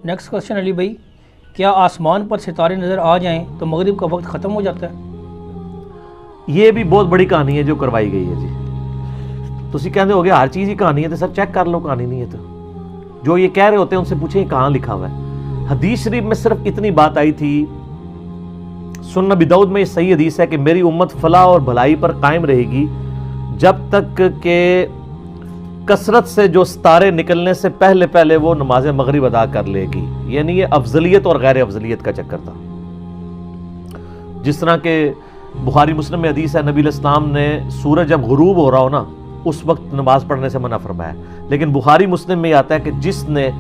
Next question علی بھائی، کیا آسمان پر ستارے نظر آ جائیں تو مغرب کا وقت ختم ہو جاتا ہے؟ یہ بھی بہت بڑی کہانی ہے جو کروائی گئی ہے جی. تسی کہندے ہو گے ہر چیز ہی کہانی ہے تو سر چیک کر لو کہانی نہیں ہے تو جو یہ کہہ رہے ہوتے ہیں ان سے پوچھیں کہاں لکھا ہوا ہے. حدیث شریف میں صرف اتنی بات آئی تھی، سنن نبی داؤد میں یہ صحیح حدیث ہے کہ میری امت فلاح اور بھلائی پر قائم رہے گی جب تک کہ کثرت سے جو ستارے نکلنے سے پہلے پہلے وہ نماز مغرب ادا کر لے گی. یعنی یہ افضلیت اور غیر افضلیت کا چکر تھا. جس طرح کہ بخاری مسلم میں حدیث ہے، نبی علیہ السلام نے سورج جب غروب ہو رہا ہو نا اس وقت نماز پڑھنے سے منع فرمایا. لیکن بخاری مسلم میں یہ آتا ہے کہ جس نے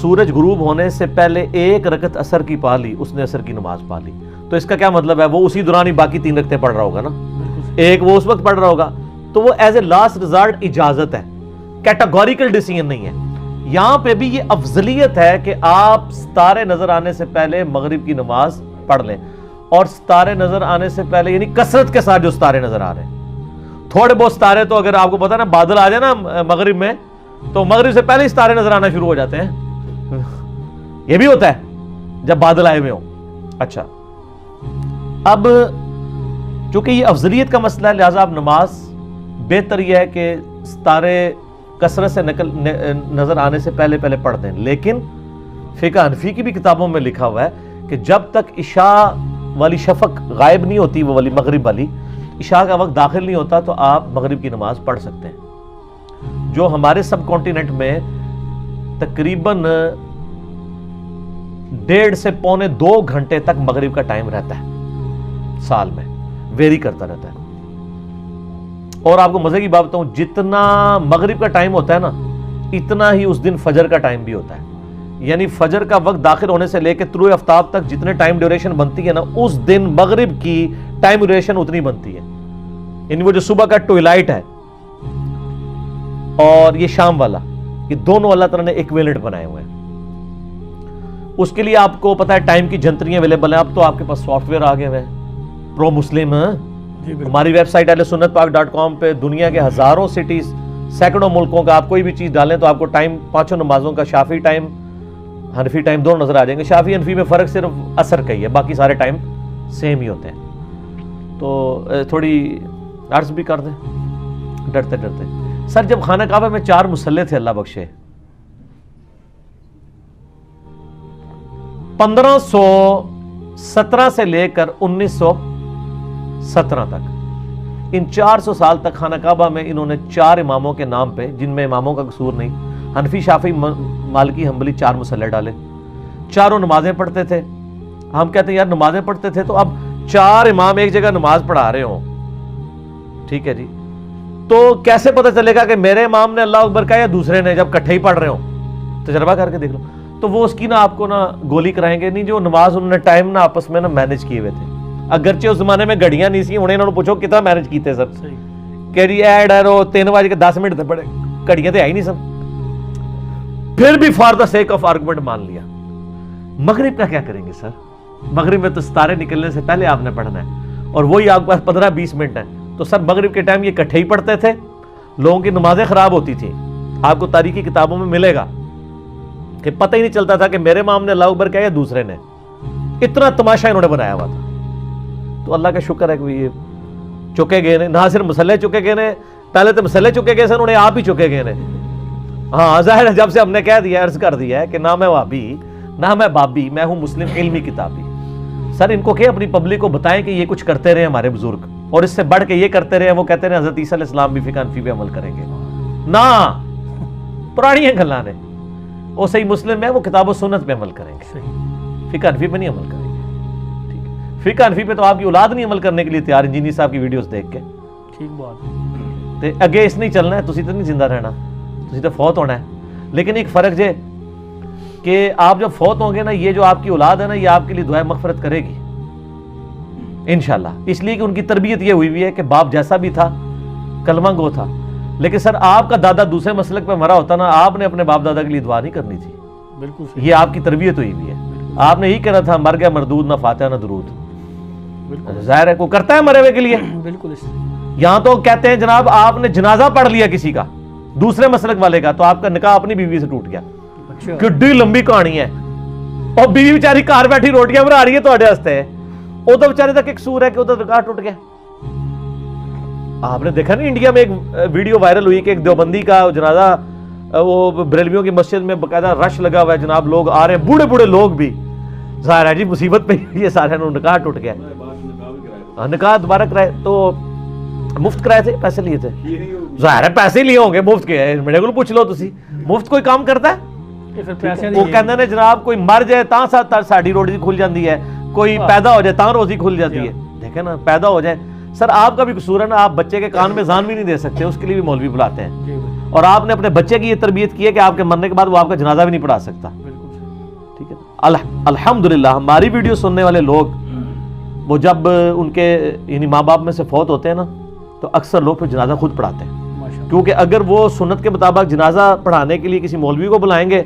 سورج غروب ہونے سے پہلے ایک رکعت عصر کی پا لی اس نے عصر کی نماز پا لی. تو اس کا کیا مطلب ہے؟ وہ اسی دوران ہی باقی 3 رکعتیں پڑھ رہا ہوگا نا، ایک وہ اس وقت پڑھ رہا ہوگا. تو وہ ایز اے لاسٹ ریزلٹ اجازت ہے، کیٹاگوریکل ڈیسیژن نہیں ہے. یہاں پہ بھی یہ افضلیت ہے کہ آپ ستارے نظر آنے سے پہلے مغرب کی نماز پڑھ لیں. اور ستارے نظر آنے سے پہلے یعنی کثرت کے ساتھ جو ستارے نظر آ رہے ہیں. تھوڑے بہت ستارے تو اگر آپ کو پتا نا بادل آ جائے نا مغرب میں تو مغرب سے پہلے ہی ستارے نظر آنا شروع ہو جاتے ہیں. یہ بھی ہوتا ہے جب بادل آئے ہوئے ہوں. اچھا، اب چونکہ یہ افضلیت کا مسئلہ ہے لہٰذا آپ نماز بہتر یہ ہے کہ ستارے کثرت سے نظر آنے سے پہلے پہلے پڑھ دیں. لیکن فقہ حنفی کی بھی کتابوں میں لکھا ہوا ہے کہ جب تک عشاء والی شفق غائب نہیں ہوتی، وہ والی مغرب والی عشاء کا وقت داخل نہیں ہوتا تو آپ مغرب کی نماز پڑھ سکتے ہیں. جو ہمارے سب کانٹیننٹ میں تقریباً 1.5 سے 1.25 گھنٹے تک مغرب کا ٹائم رہتا ہے، سال میں ویری کرتا رہتا ہے. اور آپ کو مزے کی بات بتاؤں، جتنا مغرب کا ٹائم ہوتا ہے نا اتنا ہی اس دن فجر کا ٹائم بھی ہوتا ہے. یعنی فجر کا وقت داخل ہونے سے لے کے طلوع آفتاب تک جتنے ٹائم ڈیوریشن بنتی ہے نا اس دن مغرب کی ٹائم ڈیوریشن اتنی بنتی ہے. یعنی وہ جو صبح کا ٹوائلائٹ ہے اور یہ شام والا، یہ دونوں اللہ تعالیٰ نے ایکویلنٹ بنائے ہوئے ہیں. اس کے لیے آپ کو پتا ہے ٹائم کی جنتریاں اویلیبل ہیں. اب تو آپ کے پاس سافٹ ویئر آگے ہوئے ہیں پرو مسلم. ہماری ویب سائٹ ahlesunnatpak.com پہ دنیا کے ہزاروں سٹیز، سینکڑوں ملکوں کا آپ کوئی بھی چیز ڈالیں تو آپ کو ٹائم 5 نمازوں کا، شافعی ٹائم حنفی ٹائم دونوں نظر آ جائیں گے. شافعی حنفی میں فرق صرف عصر کا ہی ہے، باقی سارے ٹائم سیم ہی ہوتے ہیں. تو تھوڑی عرض بھی کر دیں ڈرتے ڈرتے. سر جب خانہ کعبہ میں 4 مصلے تھے اللہ بخشے، 1517 سے لے کر 1917 تک، ان 400 سال تک خانہ کعبہ میں انہوں نے 4 اماموں کے نام پہ، جن میں اماموں کا قصور نہیں، حنفی شافعی مالکی حنبلی 4 مصلے ڈالے. چاروں نمازیں پڑھتے تھے. ہم کہتے ہیں یار نمازیں پڑھتے تھے تو اب 4 امام ایک جگہ نماز پڑھا رہے ہوں، ٹھیک ہے جی، تو کیسے پتہ چلے گا کہ میرے امام نے اللہ اکبر کہا یا دوسرے نے؟ جب کٹھے ہی پڑھ رہے ہوں تجربہ کر کے دیکھ لو. تو وہ اس کی نا آپ کو نا گولی کرائیں گے نہیں. جو نماز انہوں نے ٹائم نا آپس میں نا مینج کیے ہوئے تھے. اگرچہ اس زمانے میں گھڑیاں نہیں سی، انہیں پوچھو کتنا مینج کیتے سر، کہ جی ایڈ ہے 3:10 منٹ پڑے، گھڑیاں تو ہے ہی نہیں سب. پھر بھی for the sake of argument مان لیا. مغرب کا کیا کریں گے سر؟ مغرب میں تو ستارے نکلنے سے پہلے آپ نے پڑھنا ہے اور وہی آپ کے پاس 15-20 منٹ ہیں. تو سر مغرب کے ٹائم یہ کٹھے ہی پڑھتے تھے، لوگوں کی نمازیں خراب ہوتی تھیں. آپ کو تاریخی کتابوں میں ملے گا کہ پتہ ہی نہیں چلتا تھا کہ میرے امام نے اللہ اکبر کہا یا دوسرے نے. اتنا تماشا انہوں نے بنایا ہوا تھا. تو اللہ کا شکر ہے کہ یہ چکے گئے نے. نہ صرف مسئلے چکے گئے نے، پہلے تو مسئلے چکے گئے سر، انہیں آپ ہی چکے گئے نے. ہاں ظاہر ہے جب سے ہم نے کہہ دیا، عرض کر دیا ہے کہ نہ میں وہابی نہ میں بابی، میں ہوں مسلم علمی کتابی. سر ان کو کہ اپنی پبلک کو بتائیں کہ یہ کچھ کرتے رہے ہمارے بزرگ اور اس سے بڑھ کے یہ کرتے رہے. وہ کہتے ہیں حضرت عیسیٰ علیہ السلام بھی فقہ حنفی پہ عمل کریں گے. نہ پرانی ہیں گلاں نے، وہ صحیح مسلم ہے، وہ کتاب و سنت پہ عمل کریں گے، فقہ حنفی پہ نہیں عمل کریں گے. ٹھیک ہے، فقہ حنفی پہ تو آپ کی اولاد نہیں عمل کرنے کے لیے تیار. انجینئر صاحب کی ویڈیوز دیکھ کے ٹھیک بات تے اگے اس نہیں چلنا ہے. تسی تو نہیں زندہ رہنا، تسی تو فوت ہونا ہے. لیکن ایک فرق جے کہ آپ جب فوت ہوں گے نا، یہ جو آپ کی اولاد ہے نا یہ آپ کے لیے دعائے مغفرت کرے گی انشاءاللہ. اس لیے کہ ان کی تربیت یہ ہوئی ہے کہ باپ جیسا بھی تھا کلمہ گو تھا. لیکن سر آپ کا دادا دوسرے مسلک پہ مرا ہوتا نا، آپ نے اپنے باپ دادا کے لیے دعا نہیں کرنی تھی. بالکل یہ آپ کی تربیت ہوئی ہے. آپ نے یہی کہنا تھا مر گیا مردود، نہ فاتحہ نہ درود. ظاہر ہے کوئی کرتا ہے مرے ہوئے کے لیے. بالکل. یہاں تو کہتے ہیں جناب آپ نے جنازہ پڑھ لیا کسی کا دوسرے مسلک والے کا تو آپ کا نکاح اپنی بیوی سے ٹوٹ گیا. کڈی لمبی کہانی ہے. اور بیوی بیچاری گھر بیٹھی روٹیاں بنا رہی ہے تواڈے واسطے, وہ تو بیچارے دا کہ قصور ہے کہ وہ نکاح ٹوٹ گیا. آپ نے دیکھا نا انڈیا میں ایک ویڈیو وائرل ہوئی کہ ایک دیوبندی کا جنازہ, وہ بریلویوں کی مسجد میں باقاعدہ رش لگا ہوا ہے جناب, لوگ آ رہے ہیں, بوڑھے بوڑھے لوگ بھی. ظاہر ہے جی مصیبت پہ یہ سارے نکاح ٹوٹ گیا. نکاح دوبارہ کرائے تو مفت کرائے تھے, پیسے لیے تھے. ظاہر ہے پیسے لیے ہوں گے, مفت کے. میرے کو پوچھ لو تسی, مفت کوئی کام کرتا ہے؟ وہ کہندے نے جناب کوئی مر جائے تاں ساڈی روٹی کھل جاندی ہے, کوئی پیدا ہو جائے تاں روزی کھل جاتی ہے. دیکھیں نا, پیدا ہو جائے. سر آپ کا بھی قصور ہے نا, آپ بچے کے کان میں زان بھی نہیں دے سکتے, اس کے لیے بھی مولوی بلاتے ہیں. اور آپ نے اپنے بچے کی یہ تربیت کی ہے کہ آپ کے مرنے کے بعد وہ آپ کا جنازہ بھی نہیں پڑھا سکتا. ٹھیک ہے, الحمدللہ ہماری ویڈیو سننے والے لوگ وہ جب ان کے یعنی ماں باپ میں سے فوت ہوتے ہیں نا, تو اکثر لوگ پھر جنازہ خود پڑھاتے ہیں. کیونکہ اگر وہ سنت کے مطابق جنازہ پڑھانے کے لیے کسی مولوی کو بلائیں گے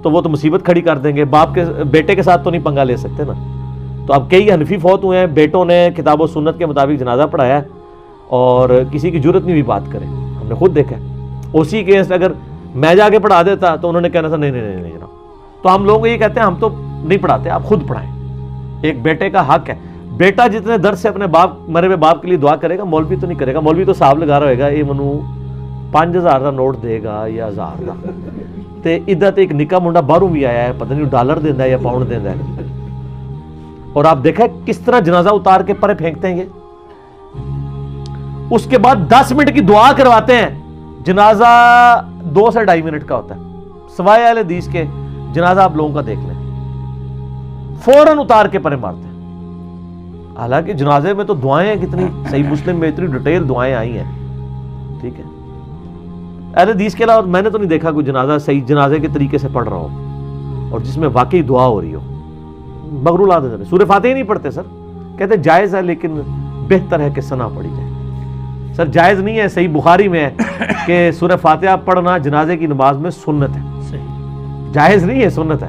تو وہ تو مصیبت کھڑی کر دیں گے. باپ کے بیٹے کے ساتھ تو نہیں پنگا لے سکتے نا. تو اب کئی حنفی فوت ہوئے ہیں, بیٹوں نے کتاب و سنت کے مطابق جنازہ پڑھایا ہے, اور کسی کی جرت نہیں بھی بات کرے. ہم نے خود دیکھا ہے. اسی کیس اگر میں جا کے پڑھا دیتا تو انہوں نے کہنا تھا نہیں نہیں نہیں جناب. تو ہم لوگ یہ کہتے ہیں ہم تو نہیں پڑھاتے, آپ خود پڑھائیں. ایک بیٹے کا حق ہے. بیٹا جتنے درد سے اپنے باپ مرے ہوئے باپ کے لیے دعا کرے گا, مولوی تو نہیں کرے گا. مولوی تو صاحب لگا رہا ہوئے گا, یہ منو 5000 کا نوٹ دے گا یا 1000 کا, تے ادھر تے ایک نکا منڈا باہروں بھی آیا ہے, پتہ نہیں ڈالر دیندا ہے یا پاؤنڈ دیندا ہے. اور آپ دیکھیں کس طرح جنازہ اتار کے پرے پھینکتے ہیں یہ. اس کے بعد 10 منٹ کی دعا کرواتے ہیں. جنازہ 2 سے 2.5 منٹ کا ہوتا ہے, سوائے اہل حدیث کے. جنازہ آپ لوگوں کا دیکھ لیں, فوراً اتار کے پرے مارتے ہیں. حالانکہ جنازے میں تو دعائیں ہیں کتنی, صحیح مسلم میں اتنی ڈیٹیل دعائیں آئی ہیں. ٹھیک ہے, اہل حدیث کے علاوہ میں نے تو نہیں دیکھا کوئی جنازہ صحیح جنازے کے طریقے سے پڑھ رہا ہو اور جس میں واقعی دعا ہو رہی ہو. مغرور آدمی سورہ فاتحہ نہیں پڑھتے سر, کہتے جائز ہے لیکن بہتر ہے کہ ثنا پڑھی جائے. سر جائز نہیں ہے, صحیح بخاری میں ہے کہ سورہ فاتحہ پڑھنا جنازے کی نماز میں سنت ہے. جائز نہیں ہے, سنت ہے.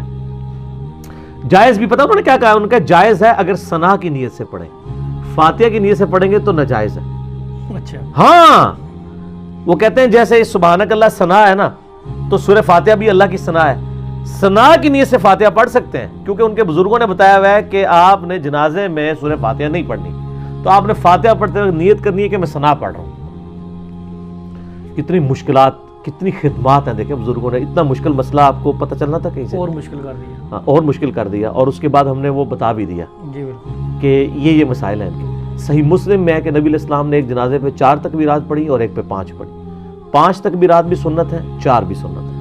جائز بھی پتہ انہوں نے کیا کہا, انہوں نے کہا جائز ہے اگر ثنا کی نیت سے پڑھیں, فاتحہ کی نیت سے پڑھیں گے تو ناجائز ہے. اچھا ہاں, وہ کہتے ہیں جیسے سبحانک اللہ ثنا ہے نا, تو سورہ فاتحہ بھی اللہ کی ثنا ہے. ثنا کی نیت سے فاتحہ پڑھ سکتے ہیں کیونکہ ان کے بزرگوں نے بتایا ہوا ہے کہ آپ نے جنازے میں سورہ فاتحہ نہیں پڑھنی, تو آپ نے فاتحہ پڑھتے ہوئے نیت کرنی ہے کہ میں ثنا پڑھ رہا ہوں. کتنی مشکلات, کتنی خدمات ہیں. دیکھیں بزرگوں نے اتنا مشکل مسئلہ آپ کو پتہ چلنا تھا کہیں سے, اور مشکل کر دیا. ہاں, اور مشکل کر دیا. اور اس کے بعد ہم نے وہ بتا بھی دیا جی بالکل کہ یہ مسائل ہیں ان کے. صحیح مسلم میں ہے کہ نبی علیہ السلام نے ایک جنازے پہ 4 تکبیرات پڑھی اور ایک پہ 5 پڑھی. 5 تکبیرات بھی سنت ہیں, 4 بھی سنت ہیں.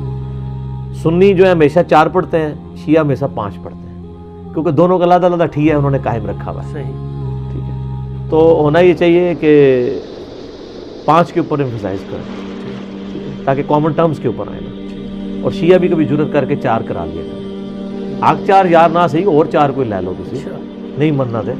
سنی جو ہے ہمیشہ 4 پڑھتے ہیں, شیعہ ہمیشہ 5 پڑھتے ہیں, کیونکہ دونوں کا علیحدہ علیحدہ ٹھیک ہے انہوں نے قائم رکھا ہوا ہے. صحیح, ٹھیک ہے, تو ہونا یہ چاہیے کہ 5 کے اوپر ایمفسائز کریں تاکہ کامن ٹرمز کے اوپر آئے نا. اور شیعہ بھی کبھی جرت کر کے 4 کرا لیا کریں. آگ 4 یار نہ صحیح اور 4 کوئی لے لو, کسی نہیں مننا دے.